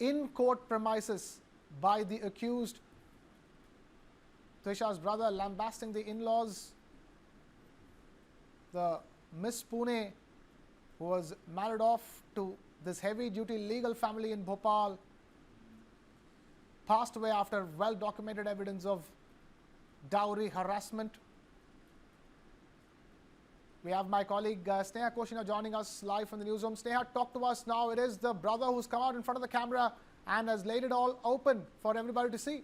in court premises by the accused. Twisha's brother lambasting the in-laws. The Miss Pune, who was married off to this heavy-duty legal family in Bhopal, passed away after well-documented evidence of dowry harassment. We have my colleague Sneha Koshina joining us live from the newsroom. Sneha, talk to us now. It is the brother who's come out in front of the camera and has laid it all open for everybody to see.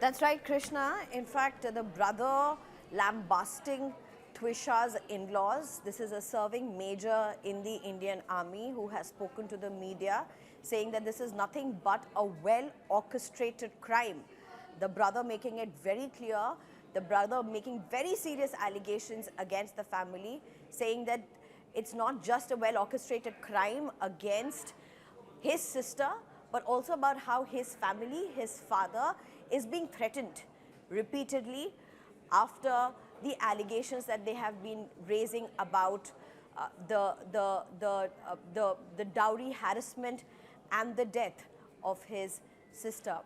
That's right, Krishna. In fact, the brother lambasting Twisha's in-laws. This is a serving major in the Indian Army who has spoken to the media, saying that this is nothing but a well-orchestrated crime. The brother making it very clear, the brother making very serious allegations against the family, saying that it's not just a well-orchestrated crime against his sister, but also about how his family, his father, is being threatened repeatedly after the allegations that they have been raising about the dowry harassment and the death of his sister.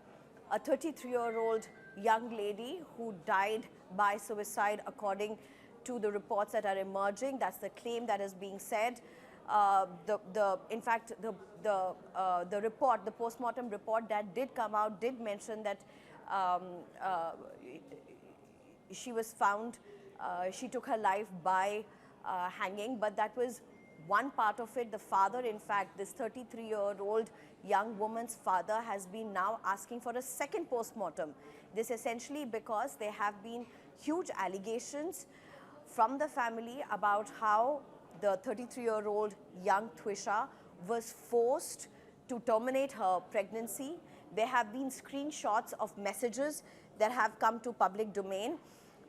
A 33-year-old young lady who died by suicide, according to the reports that are emerging. That's the claim that is being said. In fact, the report, the postmortem report that did come out, did mention that she was found, she took her life by hanging, but that was one part of it. The father, in fact, this 33-year-old young woman's father, has been now asking for a second postmortem. This essentially because there have been huge allegations from the family about how the 33-year-old young Twisha was forced to terminate her pregnancy. There have been screenshots of messages that have come to public domain,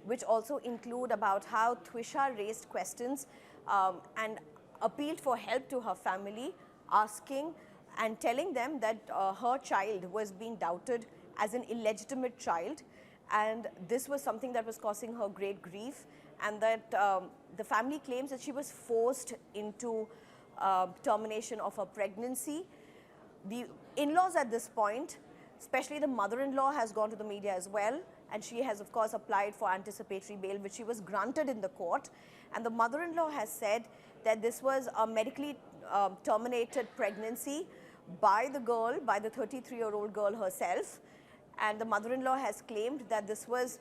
which also include about how Twisha raised questions and appealed for help to her family, asking and telling them that her child was being doubted as an illegitimate child, and this was something that was causing her great grief, and that the family claims that she was forced into termination of her pregnancy. The in-laws at this point, especially the mother-in-law, has gone to the media as well, and she has of course applied for anticipatory bail, which she was granted in the court. And the mother-in-law has said that this was a medically terminated pregnancy by the girl, by the 33-year-old girl herself. And the mother-in-law has claimed that this was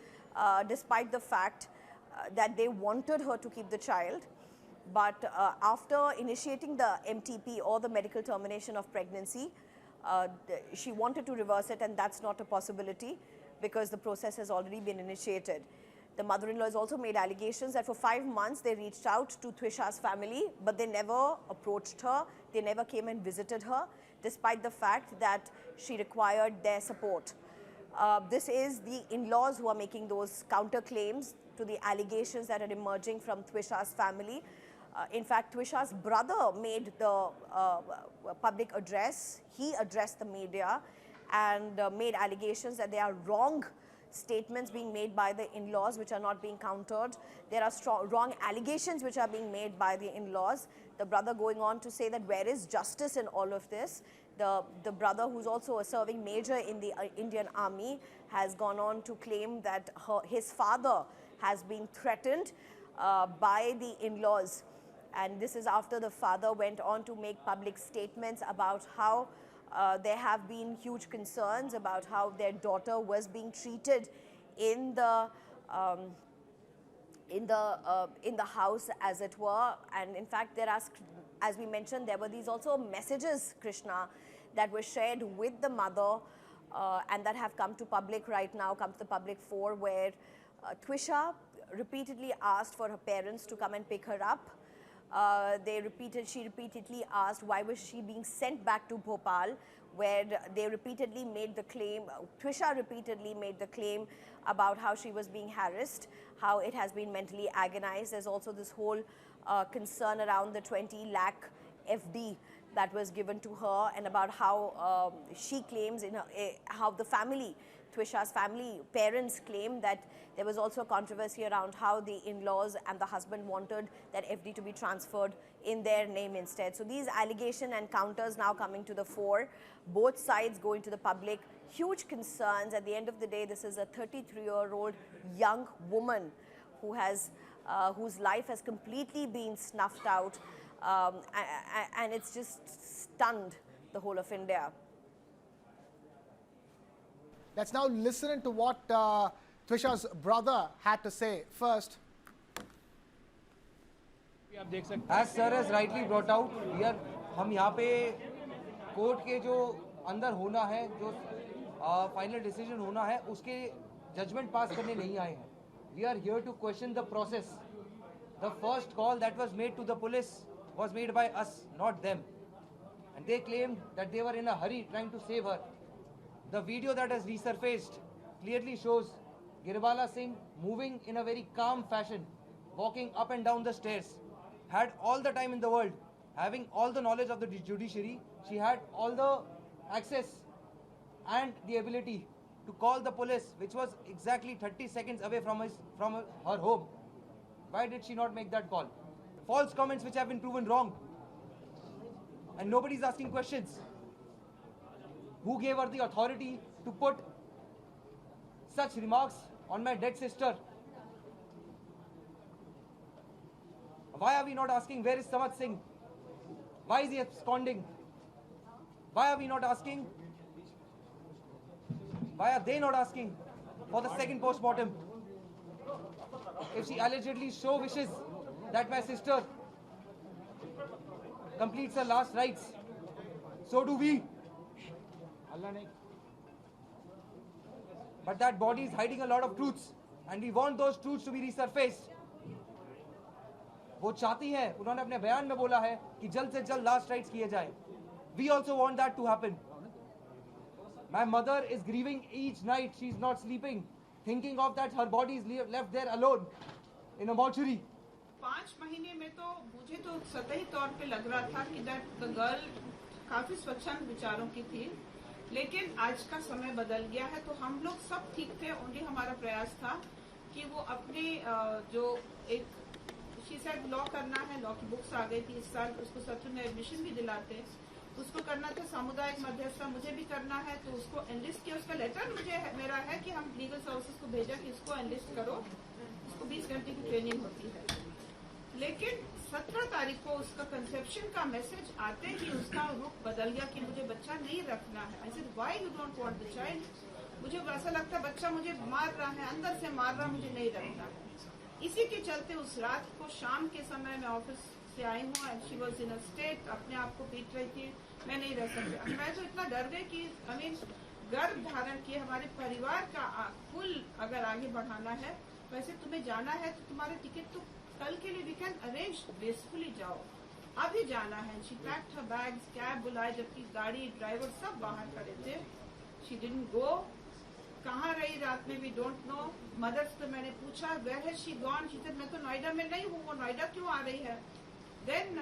despite the fact that they wanted her to keep the child. But after initiating the MTP, or the medical termination of pregnancy, she wanted to reverse it, and that's not a possibility because the process has already been initiated. The mother-in-law has also made allegations that for 5 months they reached out to Twisha's family, but they never approached her, they never came and visited her, despite the fact that she required their support. This is the in-laws who are making those counterclaims to the allegations that are emerging from Twisha's family. In fact, Twisha's brother made the public address. He addressed the media and made allegations that there are wrong statements being made by the in-laws which are not being countered. There are wrong allegations which are being made by the in-laws. The brother going on to say that where is justice in all of this? The brother, who's also a serving major in the Indian Army, has gone on to claim that his father has been threatened by the in-laws. And this is after the father went on to make public statements about how there have been huge concerns about how their daughter was being treated in the house, as it were. And in fact, there are, as we mentioned, there were these also messages, Krishna, that were shared with the mother and that have come to public right now, come to the public fore, where Twisha repeatedly asked for her parents to come and pick her up. She repeatedly asked why was she being sent back to Bhopal, where they repeatedly made the claim, Twisha repeatedly made the claim about how she was being harassed, how it has been mentally agonized. There's also this whole concern around the 20 lakh FD that was given to her, and about how she claims how the family, Twisha's family, parents claim that there was also a controversy around how the in-laws and the husband wanted that FD to be transferred in their name instead. So these allegations and counters now coming to the fore, both sides going to the public, huge concerns. At the end of the day, this is a 33-year-old young woman who has, whose life has completely been snuffed out, and it's just stunned the whole of India. Let's now listen to what Twisha's brother had to say first. As sir has rightly brought out, हम यहाँ पे court के जो अंदर होना है, जो final decision होना है, उसके जजमेंट पास करने नहीं आए हैं. We are here to question the process. The first call that was made to the police was made by us, not them. And they claimed that they were in a hurry trying to save her. The video that has resurfaced clearly shows Girbala Singh moving in a very calm fashion, walking up and down the stairs. Had all the time in the world, having all the knowledge of the judiciary, she had all the access and the ability to call the police, which was exactly 30 seconds away from her home. Why did she not make that call? False comments which have been proven wrong. And nobody's asking questions. Who gave her the authority to put such remarks on my dead sister? Why are we not asking where is Samad Singh? Why is he absconding? Why are we not asking? Why are they not asking for the second post-mortem? If she allegedly so wishes that my sister completes her last rites, so do we. But that body is hiding a lot of truths, and we want those truths to be resurfaced. वो चाहती है, उन्होंने अपने बयान में बोला है कि जल्द से जल्द लास्ट राइट्स किए जाए. We also want that to happen. My mother is grieving each night. She is not sleeping, thinking of that her body is left there alone in a mortuary. 5 महीने में तो मुझे तो सतही तौर पे लग रहा था कि दैट द गर्ल काफी स्वच्छंद विचारों की थी, लेकिन आज का समय बदल गया है. तो हम लोग सब ठीक थे. ओनली हमारा प्रयास था कि वो अपने जो एक शी सेड लॉ करना है, लॉ की बुक्स आ गई थी इस साल, उसको सत्र में एडमिशन भी दिलाते, उसको करना था. सामुदायिक मध्यस्थता मुझे भी करना है, तो उसको एनलिस्ट किया. उसका लेटर मेरा है कि हम लीगल सर्विसेज को भेजा कि इसको एनलिस्ट करो. उसको 20 घंटे की ट्रेनिंग होती है. लेकिन 17 तारीख को उसका कंसेप्शन का मैसेज आते ही उसका रुख बदल गया कि मुझे बच्चा नहीं रखना है. I said why you don't want the child. मुझे ऐसा लगता है बच्चा मुझे मार रहा है, अंदर से मार रहा, मुझे नहीं रखना है. इसी के चलते उस रात को शाम के समय मैं ऑफिस से आई हूँ and she was in a state, अपने आप को पीट रही थी. मैं नहीं रह सकती. मैं तो इतना डर गई कि आई मीन गर्भ धारण किए हमारे परिवार का कुल अगर आगे बढ़ाना है, वैसे तुम्हें जाना है तो तुम्हारे टिकट तो कल के लिए वी कैन अरेंज, बेसफुली जाओ, अभी जाना है. She packed her bags, cab बुलाए, जबकि गाड़ी ड्राइवर सब बाहर खड़े थे. She didn't go. कहाँ रही रात में, वी डोंट नो. मदर से मैंने पूछा where has she gone. She said मैं तो नोएडा में नहीं हूँ, वो नोएडा क्यों आ रही है. देन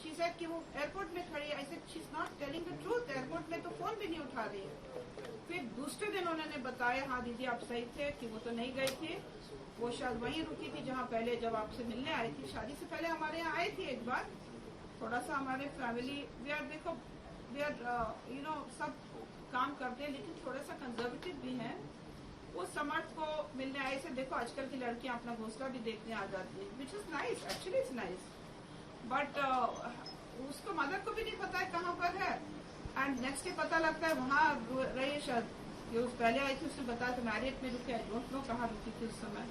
शी सेड कि वो एयरपोर्ट में खड़ी है. I said she is not telling the truth. Airport में तो फोन भी नहीं उठा रही है. फिर दूसरे दिन उन्होंने बताया हाँ दीदी आप सही थे कि वो तो नहीं गई थी, वो शायद वहीं रुकी थी जहाँ पहले जब आपसे मिलने आई थी. शादी से पहले हमारे यहाँ आई थी एक बार. थोड़ा सा हमारे फैमिली वी आर देखो वी आर यू नो सब काम करते हैं, लेकिन थोड़ा सा कंजर्वेटिव भी हैं. वो समर्थ को मिलने आए से देखो आजकल की लड़कियां अपना घोंसला भी देखने आ जाती है, which is nice, actually it's nice. But उसको मदर को भी नहीं पता है कहाँ पर है. एंड नेक्स्ट डे पता लगता है वहाँ रही शायद, पहले आई थी उसने बताया तो मैरिट में रुकी. आई डोंट नो कहाँ रुकी थी उस समय.